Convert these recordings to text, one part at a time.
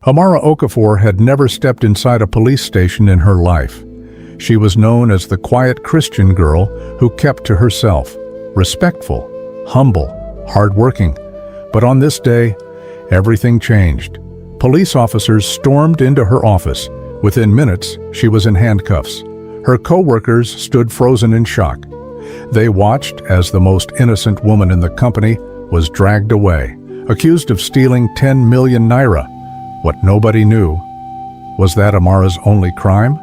Amara Okafor had never stepped inside a police station in her life. She was known as the quiet Christian girl who kept to herself, respectful, humble, hardworking. But on this day, everything changed. Police officers stormed into her office. Within minutes, she was in handcuffs. Her coworkers stood frozen in shock. They watched as the most innocent woman in the company was dragged away, accused of stealing 10 million naira. What nobody knew was that Amara's only crime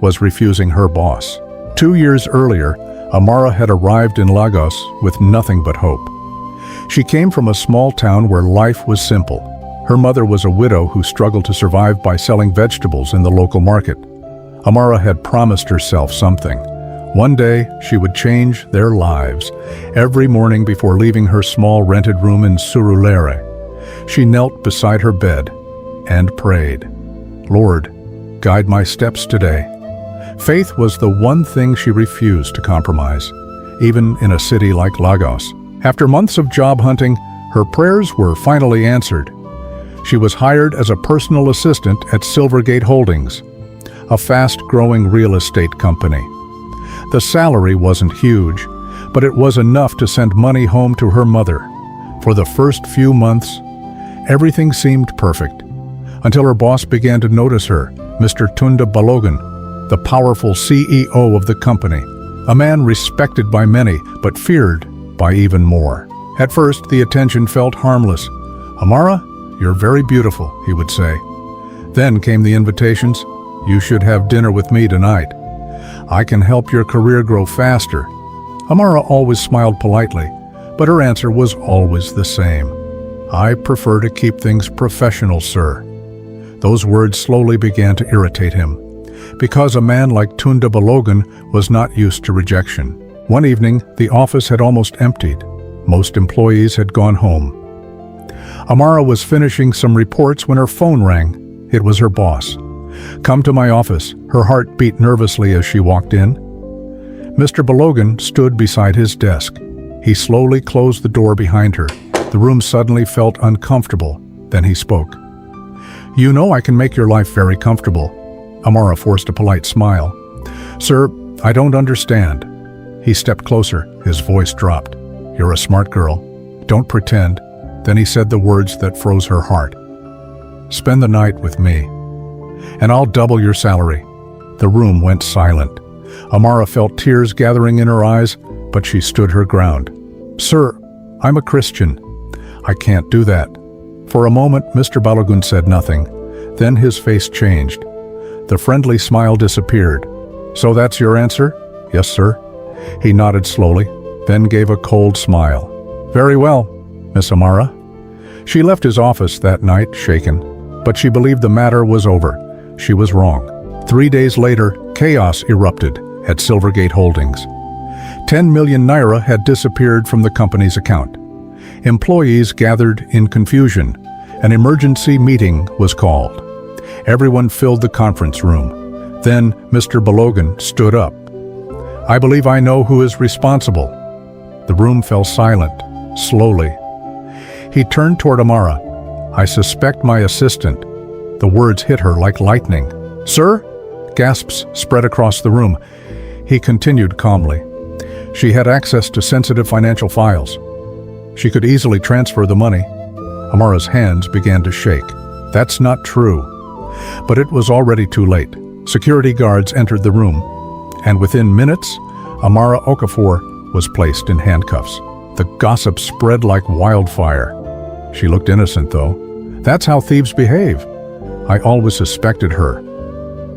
was refusing her boss. 2 years earlier, Amara had arrived in Lagos with nothing but hope. She came from a small town where life was simple. Her mother was a widow who struggled to survive by selling vegetables in the local market. Amara had promised herself something. One day, she would change their lives. Every morning before leaving her small rented room in Surulere, she knelt beside her bed and prayed, "Lord, guide my steps today." Faith was the one thing she refused to compromise, even in a city like Lagos. After months of job hunting, her prayers were finally answered. She was hired as a personal assistant at Silvergate Holdings, a fast-growing real estate company. The salary wasn't huge, but it was enough to send money home to her mother. For the first few months, everything seemed perfect, until her boss began to notice her, Mr. Tunda Balogun, the powerful CEO of the company, a man respected by many, but feared by even more. At first, the attention felt harmless. "Amara, you're very beautiful," he would say. Then came the invitations. "You should have dinner with me tonight. I can help your career grow faster." Amara always smiled politely, but her answer was always the same. "I prefer to keep things professional, sir." Those words slowly began to irritate him, because a man like Tunda Balogun was not used to rejection. One evening, the office had almost emptied. Most employees had gone home. Amara was finishing some reports when her phone rang. It was her boss. "Come to my office." Her heart beat nervously as she walked in. Mr. Balogun stood beside his desk. He slowly closed the door behind her. The room suddenly felt uncomfortable. Then he spoke. "You know I can make your life very comfortable." Amara forced a polite smile. "Sir, I don't understand." He stepped closer. His voice dropped. "You're a smart girl. Don't pretend." Then he said the words that froze her heart. "Spend the night with me, and I'll double your salary." The room went silent. Amara felt tears gathering in her eyes, but she stood her ground. "Sir, I'm a Christian. I can't do that." For a moment, Mr. Balogun said nothing. Then his face changed. The friendly smile disappeared. "So that's your answer?" "Yes, sir." He nodded slowly, then gave a cold smile. "Very well, Miss Amara." She left his office that night, shaken, but she believed the matter was over. She was wrong. 3 days later, chaos erupted at Silvergate Holdings. 10 million naira had disappeared from the company's account. Employees gathered in confusion. An emergency meeting was called. Everyone filled the conference room. Then Mr. Balogun stood up. "I believe I know who is responsible." The room fell silent, slowly. He turned toward Amara. "I suspect my assistant." The words hit her like lightning. "Sir?" Gasps spread across the room. He continued calmly. "She had access to sensitive financial files. She could easily transfer the money." Amara's hands began to shake. "That's not true." But it was already too late. Security guards entered the room, and within minutes, Amara Okafor was placed in handcuffs. The gossip spread like wildfire. She looked innocent, though. "That's how thieves behave." I always suspected her.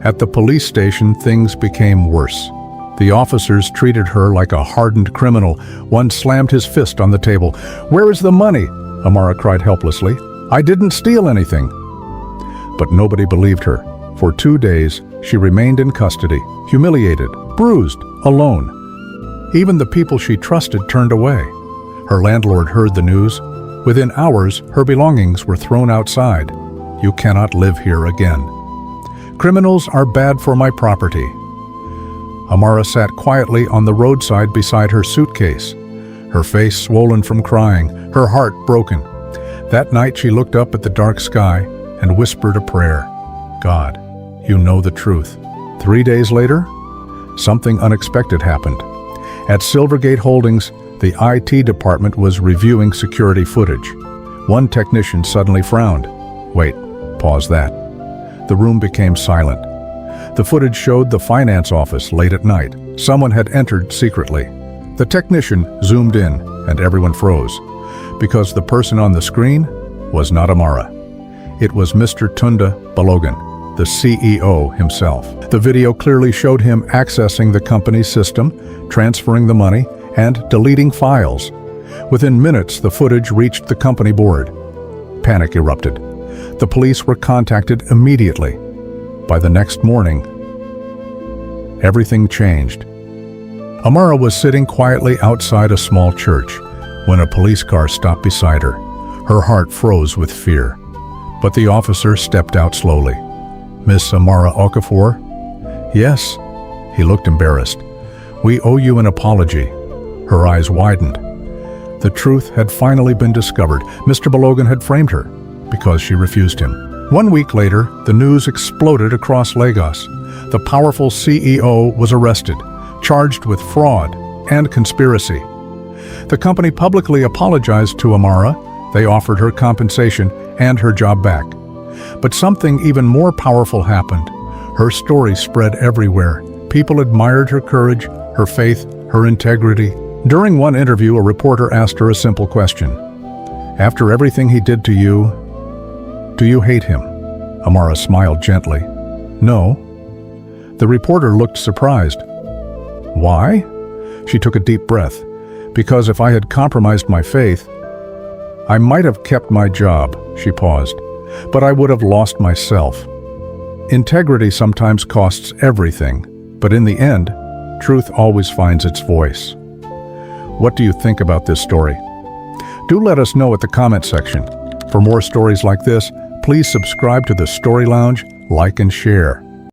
At the police station, things became worse. The officers treated her like a hardened criminal. One slammed his fist on the table. "Where is the money?" Amara cried helplessly. "I didn't steal anything." But nobody believed her. For 2 days, she remained in custody, humiliated, bruised, alone. Even the people she trusted turned away. Her landlord heard the news. Within hours, her belongings were thrown outside. "You cannot live here again." "Criminals are bad for my property." Amara sat quietly on the roadside beside her suitcase, her face swollen from crying, her heart broken. That night she looked up at the dark sky and whispered a prayer. God, you know the truth. 3 days later, something unexpected happened. At Silvergate Holdings, the IT department was reviewing security footage. One technician suddenly frowned. Wait, pause that. The room became silent. The footage showed the finance office late at night. Someone had entered secretly. The technician zoomed in, and everyone froze, because the person on the screen was not Amara. It was Mr. Tunda Balogun, the CEO himself. The video clearly showed him accessing the company's system, transferring the money, and deleting files. Within minutes, the footage reached the company board. Panic erupted. The police were contacted immediately. By the next morning, everything changed. Amara was sitting quietly outside a small church when a police car stopped beside her. Her heart froze with fear. But the officer stepped out slowly. Miss Amara Okafor? Yes. He looked embarrassed. We owe you an apology. Her eyes widened. The truth had finally been discovered. Mr. Balogun had framed her because she refused him. 1 week later, the news exploded across Lagos. The powerful CEO was arrested, charged with fraud and conspiracy. The company publicly apologized to Amara. They offered her compensation and her job back. But something even more powerful happened. Her story spread everywhere. People admired her courage, her faith, her integrity. During one interview, a reporter asked her a simple question. After everything he did to you, do you hate him? Amara smiled gently. No. The reporter looked surprised. Why? She took a deep breath. Because if I had compromised my faith, I might have kept my job, she paused, but I would have lost myself. Integrity sometimes costs everything, but in the end, truth always finds its voice. What do you think about this story? Do let us know at the comment section. For more stories like this, please subscribe to the Story Lounge, like and share.